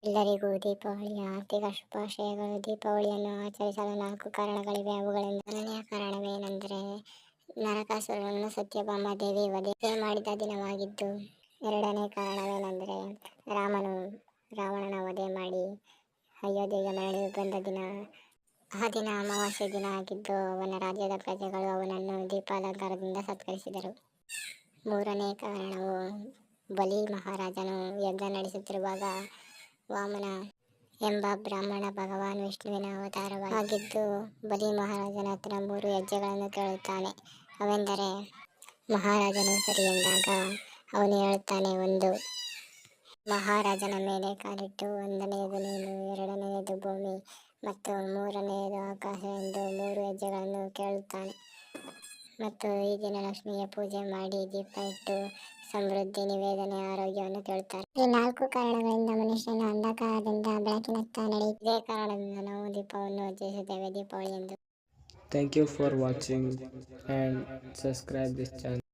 ಎಲ್ಲರಿಗೂ ದೀಪಾವಳಿಯ ಆರ್ಥಿಕ ಶುಭಾಶಯಗಳು. ದೀಪಾವಳಿಯನ್ನು ಆಚರಿಸಲು 4 ಕಾರಣಗಳಿವೆ. ಅವುಗಳಿಂದ ಮೊದಲನೆಯ ಕಾರಣವೇನೆಂದರೆ ನರಕಾಸುರನನ್ನು ಸತ್ಯಭಾಮ ದೇವಿ ವಧೆ ಮಾಡಿದ ದಿನವಾಗಿದ್ದು, ಎರಡನೇ ಕಾರಣವೇನೆಂದರೆ ರಾಮನು ರಾವಣನ ವಧೆ ಮಾಡಿ ಅಯೋಧ್ಯೆಗೆ ಮರಳಿ ಬಂದ ದಿನ. ಆ ದಿನ ಅಮಾವಾಸ್ಯೆ ದಿನ ಆಗಿದ್ದು, ಅವನ ರಾಜ್ಯದ ಪ್ರಜೆಗಳು ಅವನನ್ನು ದೀಪಾಲಂಕಾರದಿಂದ ಸತ್ಕರಿಸಿದರು. ಮೂರನೇ ಕಾರಣವು ಬಲಿ ಮಹಾರಾಜನು ಯಜ್ಞ ನಡೆಸುತ್ತಿರುವಾಗ ವಾಮನ ಎಂಬ ಬ್ರಾಹ್ಮಣ ಭಗವಾನ್ ವಿಷ್ಣುವಿನ ಅವತಾರವಾಗಿದ್ದು, ಬಲಿ ಮಹಾರಾಜನ ಹತ್ರ 3 ಹೆಜ್ಜೆಗಳನ್ನು ಕೇಳುತ್ತಾನೆ. ಅವೆಂದರೆ, ಮಹಾರಾಜನು ಸರಿ ಎಂದಾಗ ಅವನು ಹೇಳುತ್ತಾನೆ, 1. ಮಹಾರಾಜನ ಮೇಲೆ ಕಾಲಿಟ್ಟು 1ನೇದು ನೀನು, 2ನೇದು ಭೂಮಿ ಮತ್ತು 3ನೇದು ಆಕಾಶ ಎಂದು 3 ಹೆಜ್ಜೆಗಳನ್ನು ಕೇಳುತ್ತಾನೆ. ಮತ್ತು ಈ ದಿನ ಲಕ್ಷ್ಮಿಯ ಪೂಜೆ ಮಾಡಿ ದೀಪ ಇಟ್ಟು ಸಮೃದ್ಧಿ, ನಿವೇದನೆ, ಆರೋಗ್ಯವನ್ನು ಕೇಳುತ್ತಾರೆ. ಈ 4 ಕಾರಣಗಳಿಂದ ಮನುಷ್ಯನು ಅಂಧಕಾರದಿಂದ ಬೆಳಕಿನತ್ತ ನಡೆಯುತ್ತದೆ. ಇದೇ ಕಾರಣದಿಂದ ನಾವು ದೀಪವನ್ನು ಆಚರಿಸುತ್ತೇವೆ, ದೀಪಾವಳಿ ಎಂದು. Thank you for watching and subscribe this channel.